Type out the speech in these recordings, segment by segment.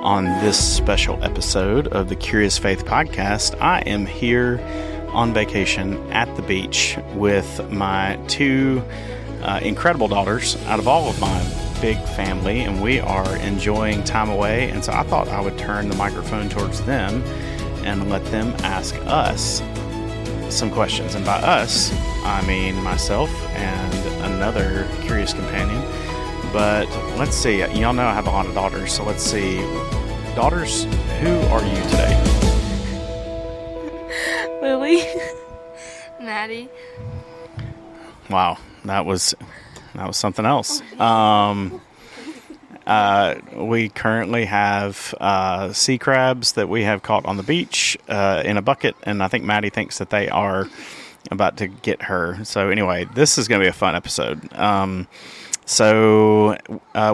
On this special episode of the Curious Faith Podcast, I am here on vacation at the beach with my two incredible daughters out of all of my big family, and we are enjoying time away. And so I thought I would turn the microphone towards them and let them ask us some questions. And by us, I mean myself and another curious companion. But let's see, y'all know I have a lot of daughters, so let's see. Daughters, who are you today? Lily. Maddie. Wow, that was something else. We currently have sea crabs that we have caught on the beach in a bucket, and I think Maddie thinks that they are about to get her. So anyway, this is going to be a fun episode. So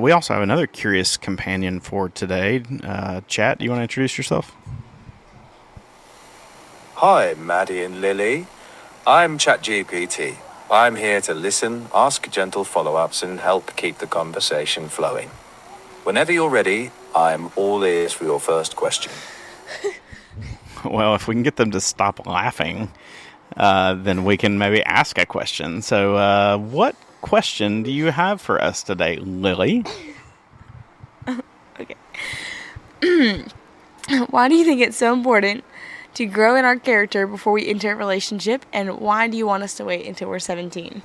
we also have another curious companion for today. Chat, do you want to introduce yourself? Hi, Maddie and Lily. I'm ChatGPT. I'm here to listen, ask gentle follow-ups, and help keep the conversation flowing. Whenever you're ready, I'm all ears for your first question. Well, if we can get them to stop laughing, then we can maybe ask a question. So what question do you have for us today, Lily? Okay. Why do you think it's so important to grow in our character before we enter a relationship, and why do you want us to wait until we're 17?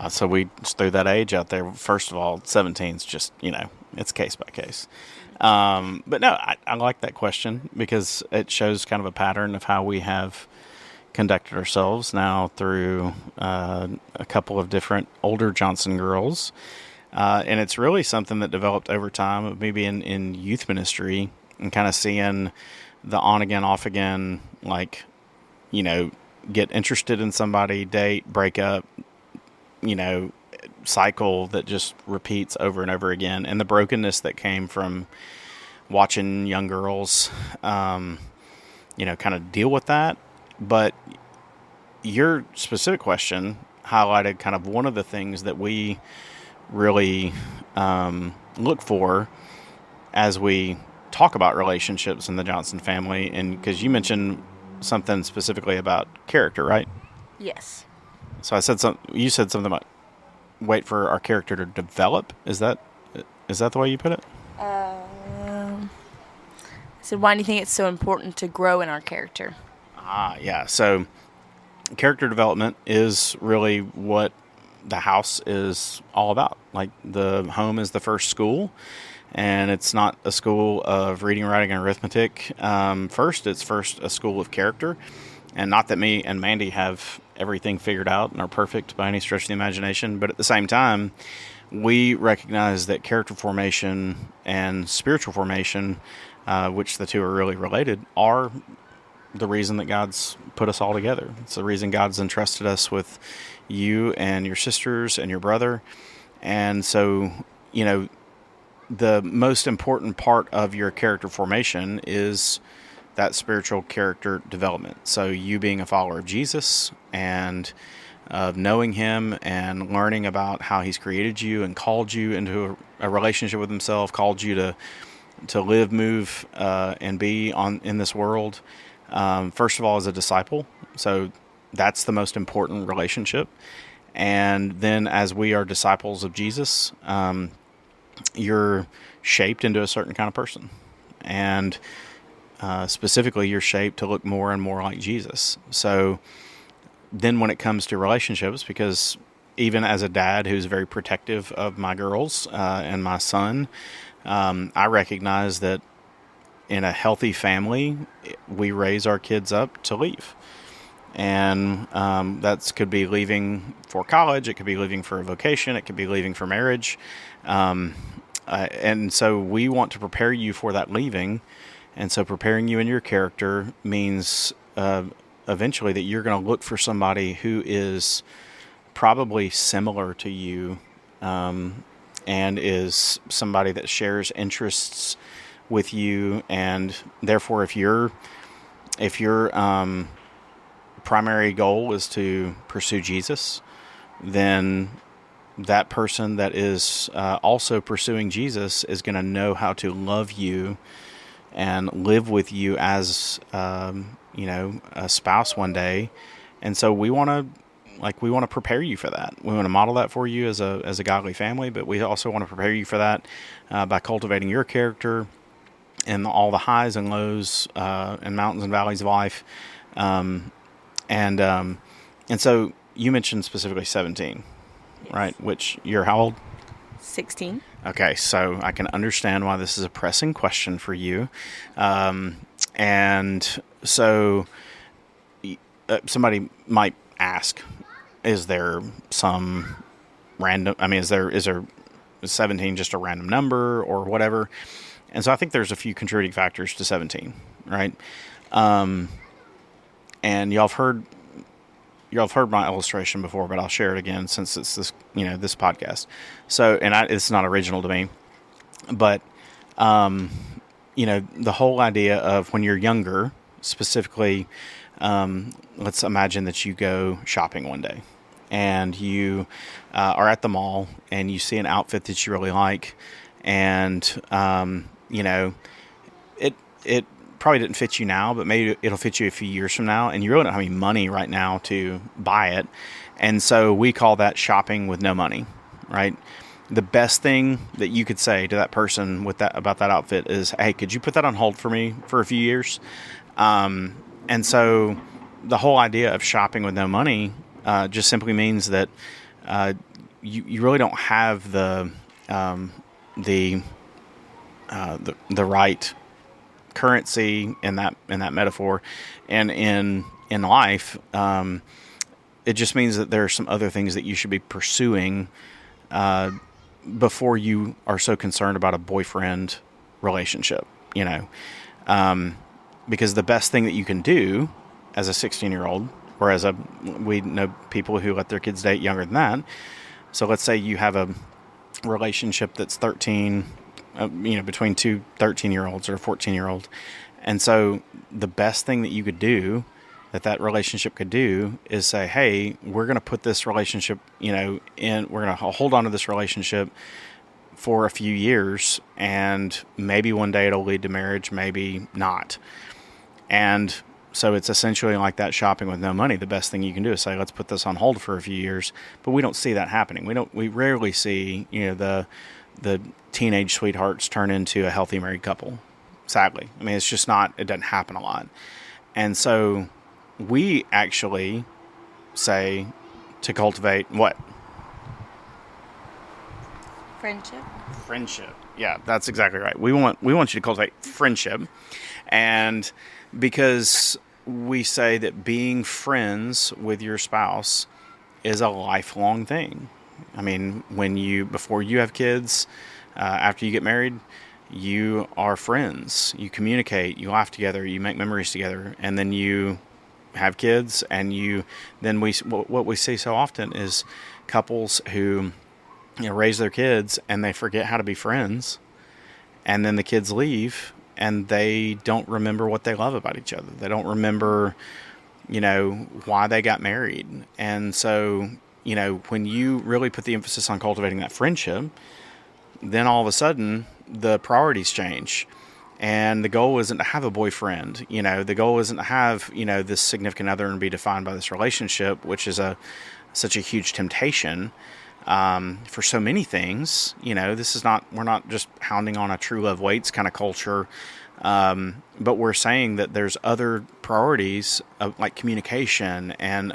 So we just threw that age out there. First of all, 17 is just, it's case by case. But no, I like that question because it shows kind of a pattern of how we have conducted ourselves now through a couple of different older Johnson girls. And it's really something that developed over time of maybe in youth ministry and kind of seeing the on again, off again, get interested in somebody, date, break up, cycle that just repeats over and over again. And the brokenness that came from watching young girls, kind of deal with that. But your specific question highlighted kind of one of the things that we really look for as we talk about relationships in the Johnson family. And because you mentioned something specifically about character, right? Yes. So you said something about wait for our character to develop. Is that the way you put it? I said, why do you think it's so important to grow in our character? Yeah. So character development is really what the house is all about. Like the home is the first school, and it's not a school of reading, writing, and arithmetic. It's first a school of character. And not that me and Mandy have everything figured out and are perfect by any stretch of the imagination, but at the same time, we recognize that character formation and spiritual formation, which the two are really related, are the reason that God's put us all together. It's the reason God's entrusted us with you and your sisters and your brother. And so, the most important part of your character formation is that spiritual character development. So you being a follower of Jesus and of knowing him and learning about how he's created you and called you into a relationship with himself, called you to live, move, and be in this world. First of all, as a disciple. So that's the most important relationship. And then as we are disciples of Jesus, you're shaped into a certain kind of person. And specifically, you're shaped to look more and more like Jesus. So then when it comes to relationships, because even as a dad who's very protective of my girls and my son, I recognize that in a healthy family, we raise our kids up to leave. And that could be leaving for college, it could be leaving for a vocation, it could be leaving for marriage. And so we want to prepare you for that leaving. And so preparing you in your character means eventually that you're going to look for somebody who is probably similar to you and is somebody that shares interests with you. And therefore, if you're primary goal is to pursue Jesus, then that person that is also pursuing Jesus is going to know how to love you and live with you as a spouse one day. And so we want to prepare you for that. We want to model that for you as a godly family, but we also want to prepare you for that by cultivating your character and all the highs and lows and mountains and valleys of life. And so you mentioned specifically 17, yes. Right? Which you're how old? 16. Okay, so I can understand why this is a pressing question for you. And so somebody might ask, is there some random, is 17 just a random number or whatever? And so I think there's a few contributing factors to 17, right? And y'all have heard my illustration before, but I'll share it again since it's this podcast. So, it's not original to me, but the whole idea of when you're younger, specifically, let's imagine that you go shopping one day, and you are at the mall, and you see an outfit that you really like, and it probably didn't fit you now, but maybe it'll fit you a few years from now, and you really don't have any money right now to buy it. And so we call that shopping with no money, right? The best thing that you could say to that person about that outfit is, hey, could you put that on hold for me for a few years? And so the whole idea of shopping with no money just simply means that you really don't have the right currency in that metaphor, and in life, it just means that there are some other things that you should be pursuing before you are so concerned about a boyfriend relationship. Because the best thing that you can do as a 16-year-old, or we know people who let their kids date younger than that. So let's say you have a relationship that's 13. Between two 13-year-olds or a 14-year-old. And so the best thing that you could do, that relationship could do, is say, hey, we're going to put this relationship, we're going to hold on to this relationship for a few years, and maybe one day it'll lead to marriage, maybe not. And so it's essentially like that shopping with no money. The best thing you can do is say, let's put this on hold for a few years. But we don't see that happening. We rarely see, the teenage sweethearts turn into a healthy married couple. Sadly. It's just not, it doesn't happen a lot. And so we actually say to cultivate what? Friendship. Yeah, that's exactly right. We want you to cultivate friendship. And because we say that being friends with your spouse is a lifelong thing. Before you have kids, after you get married, you are friends. You communicate, you laugh together, you make memories together, and then you have kids, and what we see so often is couples who raise their kids and they forget how to be friends, and then the kids leave and they don't remember what they love about each other. They don't remember, why they got married. And so when you really put the emphasis on cultivating that friendship, then all of a sudden the priorities change. And the goal isn't to have a boyfriend. The goal isn't to have, this significant other and be defined by this relationship, which is such a huge temptation for so many things. We're not just hounding on a true love waits kind of culture. But we're saying that there's other priorities like communication and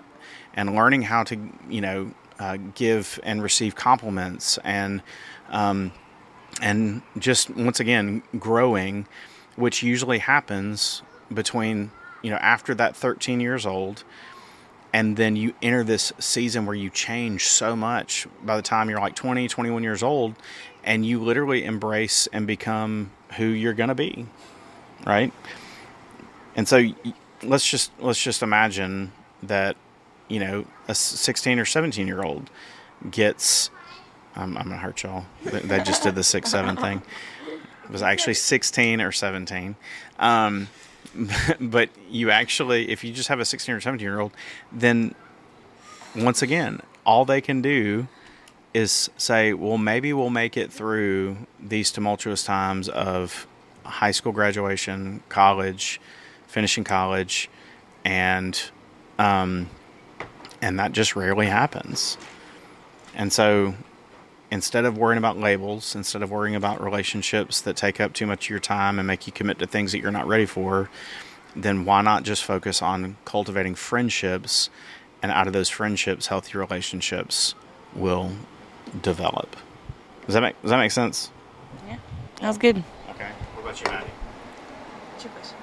learning how to, give and receive compliments and just, once again, growing, which usually happens between, after that 13 years old, and then you enter this season where you change so much by the time you're like 20, 21 years old, and you literally embrace and become who you're going to be, right? And so let's just imagine that, a 16 or 17-year-old gets... I'm going to hurt y'all. They just did the 6-7 thing. It was actually 16 or 17. But you actually, if you just have a 16 or 17-year-old, then once again, all they can do is say, well, maybe we'll make it through these tumultuous times of high school graduation, college, finishing college, and that just rarely happens. And so instead of worrying about labels, instead of worrying about relationships that take up too much of your time and make you commit to things that you're not ready for, then why not just focus on cultivating friendships, and out of those friendships, healthy relationships will develop. Does that make sense? Yeah, that was good. Okay. What about you, Maddie? What's your question?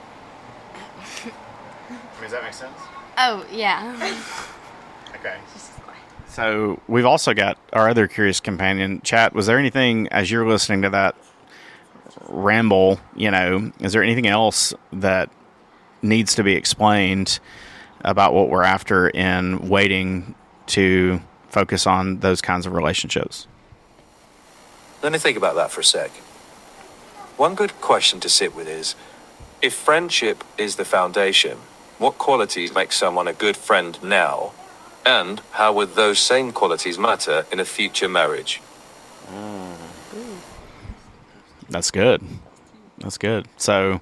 Does that make sense? Oh, yeah. Okay. So we've also got our other curious companion, Chat. Was there anything, as you're listening to that ramble, is there anything else that needs to be explained about what we're after in waiting to focus on those kinds of relationships? Let me think about that for a sec. One good question to sit with is, if friendship is the foundation, what qualities make someone a good friend now? And how would those same qualities matter in a future marriage? That's good. That's good. So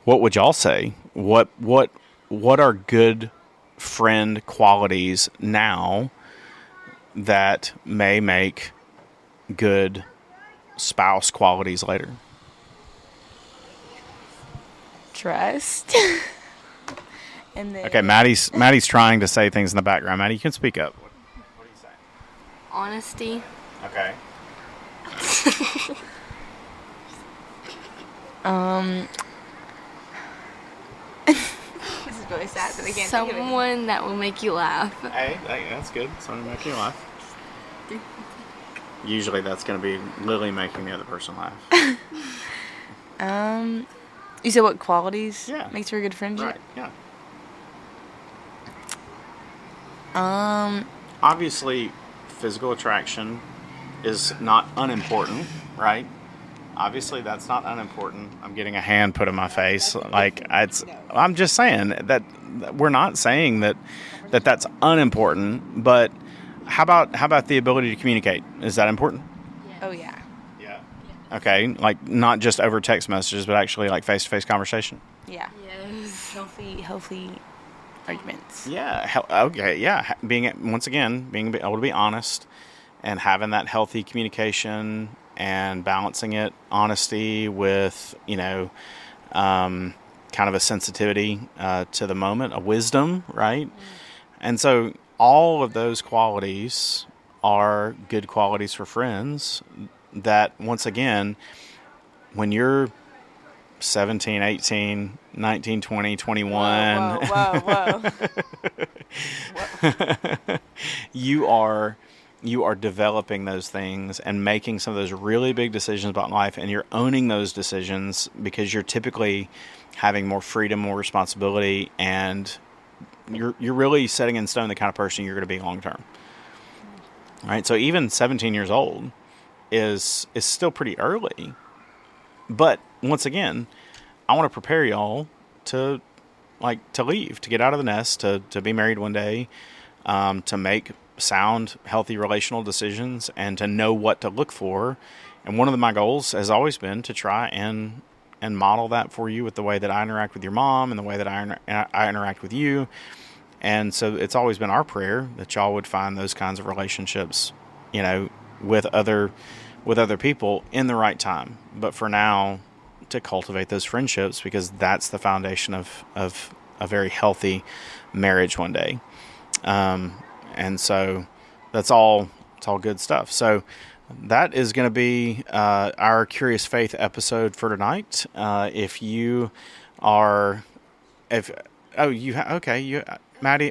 what would y'all say? What are good friend qualities now that may make good spouse qualities later? Trust. And then Okay, Maddie's trying to say things in the background. Maddie, you can speak up. What are you saying? Honesty. Okay. This is really sad that I can't think of it. Someone that will make you laugh. Hey, that's good. Someone make you laugh. Usually that's going to be Lily making the other person laugh. You said what qualities Yeah. makes for a good friendship? Right, yeah. Obviously, physical attraction is not unimportant, right? Obviously, that's not unimportant. I'm getting a hand put in my face. I'm just saying that we're not saying that's unimportant. But how about the ability to communicate? Is that important? Oh yeah. Yeah. Okay, like not just over text messages, but actually like face-to-face conversation. Yeah. Yes. Healthy arguments. Yeah. Okay. Yeah. Being able to be honest and having that healthy communication and balancing it, honesty with, kind of a sensitivity to the moment, a wisdom, right? Mm. And so all of those qualities are good qualities for friends that, once again, when you're 17, 18, 19, 20, 21, Whoa. you are developing those things and making some of those really big decisions about life, and you're owning those decisions because you're typically having more freedom, more responsibility, and you're really setting in stone the kind of person you're going to be long term. All right, so even 17 years old is still pretty early, but once again, I want to prepare y'all to leave, to get out of the nest, to be married one day, to make sound, healthy relational decisions, and to know what to look for. And one of my goals has always been to try and model that for you with the way that I interact with your mom and the way that I interact with you. And so it's always been our prayer that y'all would find those kinds of relationships, with other people in the right time. But for now, to cultivate those friendships, because that's the foundation of a very healthy marriage one day. And so it's all good stuff. So that is going to be our Curious Faith episode for tonight. Maddie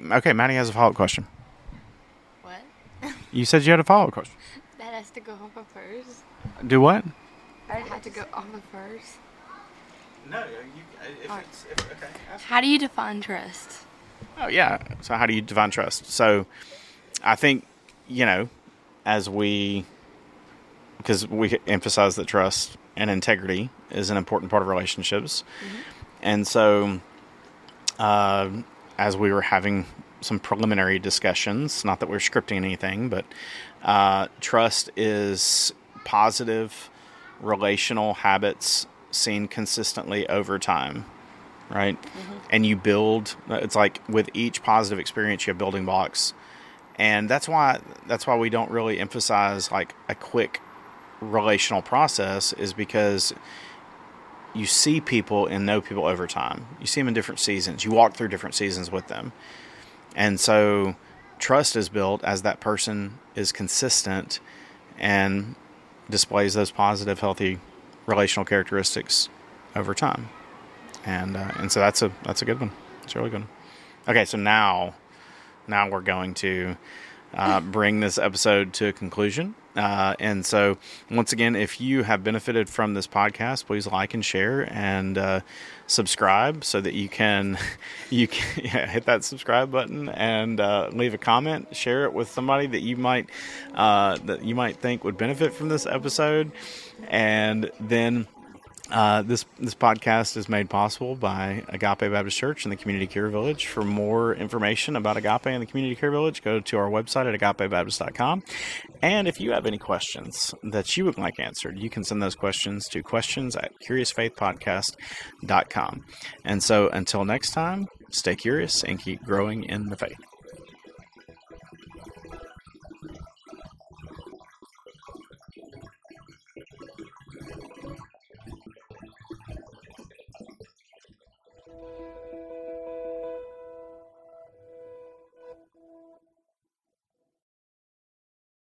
Maddie has a follow-up question. What? You said you had a follow-up question. That has to go off of first. Do what? That had to go off of first. No, How do you define trust? Oh, yeah. So how do you define trust? So I think, because we emphasize that trust and integrity is an important part of relationships. Mm-hmm. And so, as we were having some preliminary discussions, not that we're scripting anything, but trust is positive relational habits seen consistently over time, right? And you build, it's like with each positive experience, you have building blocks. And that's why we don't really emphasize like a quick relational process, is because you see people and know people over time. You see them in different seasons. You walk through different seasons with them. And so trust is built as that person is consistent and displays those positive, healthy relational characteristics over time. And so that's a good one. It's a really good one. Okay, so now we're going to bring this episode to a conclusion. And so, once again, if you have benefited from this podcast, please like and share and subscribe so that you can hit that subscribe button and leave a comment. Share it with somebody that you might think would benefit from this episode. And then this podcast is made possible by Agape Baptist Church and the Community Care Village. For more information about Agape and the Community Care Village, go to our website at agapebaptist.com. And if you have any questions that you would like answered, you can send those questions to questions@curiousfaithpodcast.com. And so until next time, stay curious and keep growing in the faith.